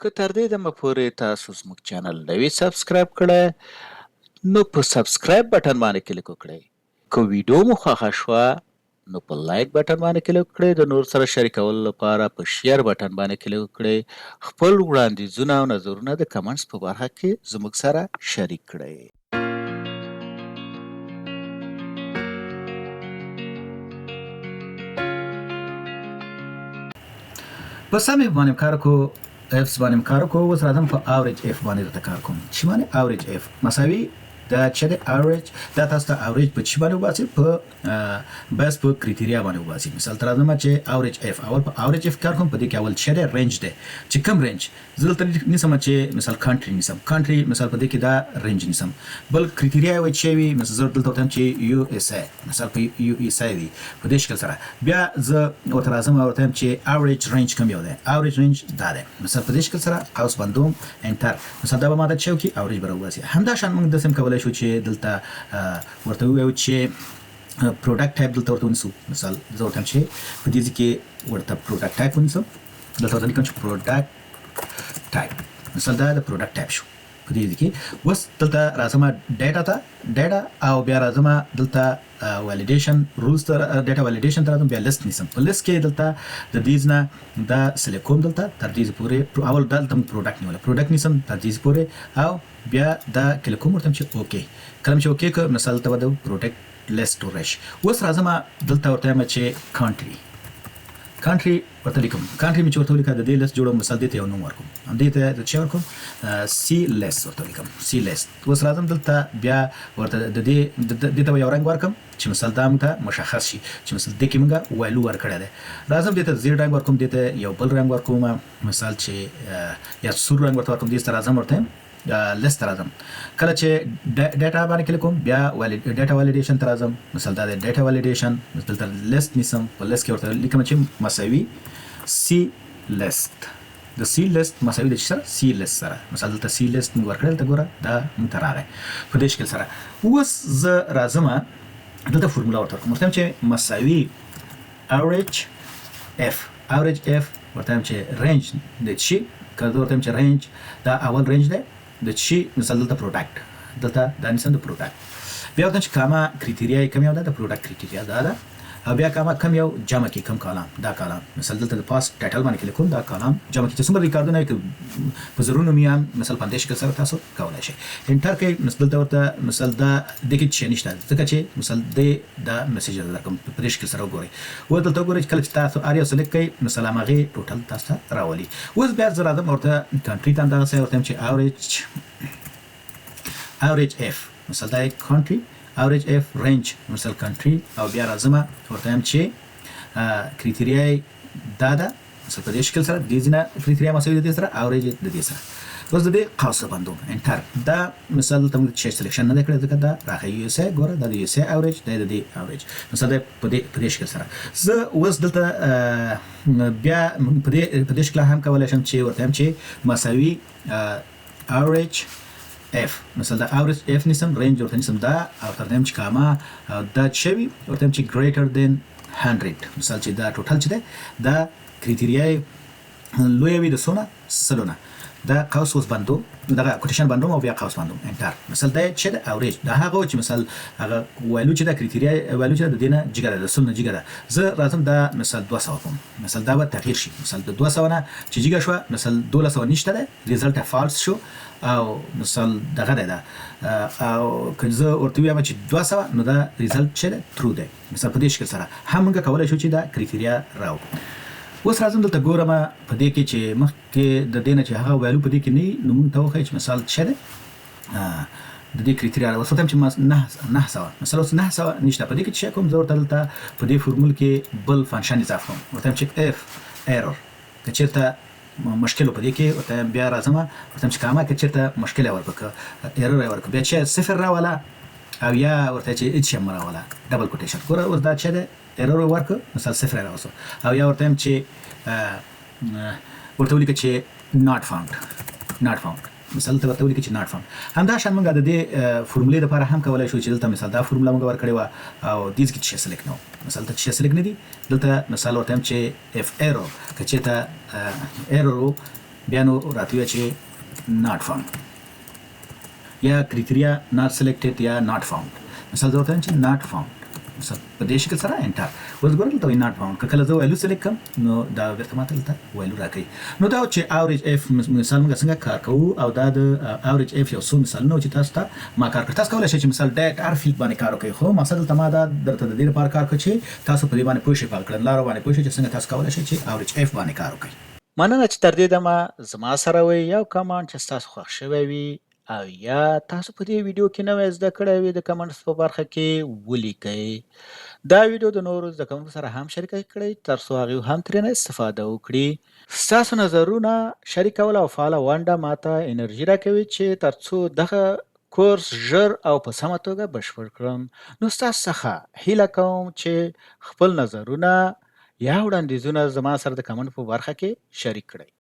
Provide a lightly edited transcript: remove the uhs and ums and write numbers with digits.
که تر دې دمه پورې تاسو زموږ چینل نه وي سبسکرایب کړی نو په سبسکرایب بټن باندې کلیک وکړئ. که ویډیو مو خوښه شوه نو په لایک بټن باندې کلیک وکړئ. د نور سره شریکولو لپاره په شیر بټن باندې کلیک وکړئ. خپل وړاندیزونه او نظرونه د کمنټس په برخه کې زموږ سره شریک کړئ. په سم اف باندې کار کو افس باندې کار کو اوس راځم په اوریج اف باندې درته کار کوم. چې باندې اوریج اف مساوي دا چې د اوریج دا تاسو ته اوریج په چی باندې وباسي په بس په کریټیریا باندې وباسي. مثال تر راځم چې اوریج اف اول په اوریج اف کار کوم په دې کې اول چې د رینج ده چې کم رینج زلته نسم چې مثال کنټری نسم کنټری مثال په دې کې دا رینج نسم بل کریټیریا وي چې وي مثال دلته وتم چې یو اس ای مثال په یو اس ای وي په دې شکل سره بیا زه ورته راځم او وتم چې اوریج رینج کم یو ده اوریج رینج دا ده مثال په دې شکل سره قوس بندوم انټر مثال دا به ماته چې کی اوریج برابر واسي همدا شان موږ د سم کولای شو چې دلته ورته ویو چې پروډکټ ټایپ دلته ورته ونیسو. مثال زه ورته چې په دې کې ورته پروډکټ ټایپ ونیسو دلته ورته لیکم چې پروډکټ ټایپ مثال دا د پروډکټ ټایپ شو په دې کې. اوس دلته راځم ډاټا ته ډاټا او بیا راځم دلته ولیډیشن رولز ته ډاټا ولیډیشن ته راځم بیا لیست نیسم په لیست کې دلته د دې نه دا سلیکټ کوم دلته تر دې پورې اول دلته پروډکټ نیول پروډکټ نیسم تر دې پورې او بیا دا کلیک کوم ورته چې اوکې کله چې اوکې که مثال ته د پروډکټ لیست ستوریج. اوس راځم دلته ورته چې کنټری ورته لیکم کنټری مې چې ورته لیکم د دې لیست جوړوم مثال دې ته یو نوم ورکوم هم دې ته چې ورکوم سی لیست ورته لیکم سی لیست. اوس راځم دلته بیا ورته د دې ته یو رنګ ورکم چې مثال دا موږ ته مشخص شي چې مثال دې کې موږ ویلو ورکړی دی. راځم دې ته زیړ رنګ ورکوم دې ته یو بل رنګ ورکوم مثال چې یا سور رنګ ورته ورکوم دې ته راځم ورته لیست راځم کله چې ډاټا باندې کلیک کوم بیا ډاټا ولیډیشن ته راځم مثال دا د ډاټا ولیډیشن دلته لیست نیسم په لیست کې ورته لیکم چې مساوي سی لیست د سی لیست مساوي د سره سی لیست سره مثال دلته سی لیست موږ ورکړل ته ګوره دا موږ ته راغی په دې شکل سره. اوس زه راځم دلته فورمولا ورته کوم ورته چې مساوي اوریج اف اوریج اف ورته چې رینج د شي کله ورته چې رینج دا اول رینج دی د شي مثال دلته پروډکټ دلته دا نسم د پروډکټ بیا ورته چې کاما کریټیریا کم یو ده د پروډکټ کریټیریا دا ده او بیا کاما کم یو جمع کې کم کالم دا کالم مثال دلته د پاس ټایټل باندې کلیک کوم دا کالم جمع کې چې څومره ریکارډونه کې په زرونو میان مثال 15 شکل سره تاسو کولای شئ انټر کې مثال دلته ورته مثال دا د کې چې نشته ځکه چې مثال دا میسج درکوم په دې شکل سره وګورئ و دلته وګورئ کله چې تاسو اړیا سلیکټ کړئ مثال هغه ټوټل تاسو راولي. اوس بیا زه راځم ورته کنټری ته اندازه ورته چې اوریج اف مثال دا کنټری اوریج اف رینج مثال کنټری او بیا راځم ورته چې کریټیریا دا ده مثال په دې شکل سره د دې نه کریټیریا مساوي د دې سره اوریج د دې سره. اوس د دې قوس بندوم انټر دا مثال ته موږ چې سلیکشن نه کړی ځکه دا راغی یو اس ګوره دا یو اس اوریج دا د دې اوریج مثال په دې شکل سره زه اوس دلته بیا په دې شکل هم کولای شم چې ورته چې مساوي اوریج اف مثلا دا اوریج اف نیسم رینج ورته نیسم دا او تر دې چې کاما دا چوي ورته چې greater than 100 مثال چې دا ټوټل چې دا کریټیریا لوی وي د سونه سلونه دا قوس اوس بندوم دا کوټیشن بندوم او بیا قوس بندوم انټر مثال دا چې د اوریج دا هغه چې مثال هغه ویلو چې دا کریټیریا ویلو چې د دینه جګره د سونه جګره زه راځم دا مثال 200 کوم مثال دا به تغییر شي مثال د 200 نه چې جګه شو مثال 1200 نشته ده ریزلټ فالس شو او مثال دغه ده او که زه ورته وایم چې 200 نو دا ریزلټ چې ترو ده مثال په دې شکل سره هم موږ کولای شو چې دا کریټیریا راو. اوس راځم دلته ګورم په دې کې چې مخکې د دې نه چې هغه ویلو په دې کې نه نو موږ ته وخی چې مثال څه ده د دې کریټیریا اوس ته چې 900 مثلا اوس 900 نشته په دې کې چې کوم زه ورته دلته په دې فورمول کې بل فنکشن اضافه کوم ورته چې اف ایرور که چېرته مشکل په دې کې ورته بیا راځم ورته چې کاما که چېرته مشکل ورکړه ایرور ورکړه بیا چې صفر راولا او یا ورته چې اچ ام راولا ډبل کوټیشن ګوره اوس دا چې ده ایرور ورکړه مثال صفر راوسو او یا ورته چې ورته ولیکه چې not found مثال ته ورته ولیکي چې ناټ فاوند. همدا شان موږ د دې فورمولې لپاره هم کولای شو چې دلته مثال دا فورمولا موږ ورکړې و او دیز کې چې سلیکټ نو مثال ته چې سلیکټ نه دي دلته مثال ورته چې اف ایرور کچې ته ایرور بیا نو راته وایي چې ناټ فاوند یا کرایټیریا ناټ سلیکټډ یا ناټ فاوند. مثلا زه ورته وایم چې ناټ فاوند مثلا په دې شکل سره انټر اوس ګورئ دلته وایي ناټ فاوند. که کله زه ویلو سلیکټ کړم نو دا بېرته ماته دلته ویلو راکوي. نو دا چې اوریج اف مثال موږ څنګه کار کوو او دا د اوریج اف یو څو مثالونه چې تاسو ته ما کار کړ. تاسو کولی شئ چې مثال ډایرکټ هر فیلډ باندې کار وکړئ، خو مقصد دلته ما دا درته د دې لپاره کار کړ چې تاسو په دې باندې پوه شئ، په کړنلارو باندې پوه شئ چې څنګه تاسو کولی شئ چې اوریج اف باندې کار وکړئ. مننه چې تر دې دمه زما سره وئ. یو کمنټ چې ستاسو خوښ شوی وي او یا تاسو په دې ویډیو کې نوی زده کړی وي د کمنټس په برخه کې ولیکئ. دا ویډیو د نورو زده کوونکو سره هم شریکه کړئ ترڅو هغوی هم ترېنه استفاده وکړي. ستاسو نظرونه شریکول او فعاله ونډه ماته انرژي راکوي چې ترڅو دغه کورس ژر او په سمه توګه بشپړ کړم. نو ستاسو څخه هیله کوم چې خپل نظرونه یا وړاندیزونه زما سره د کمنټ په برخه کې شریک کړئ.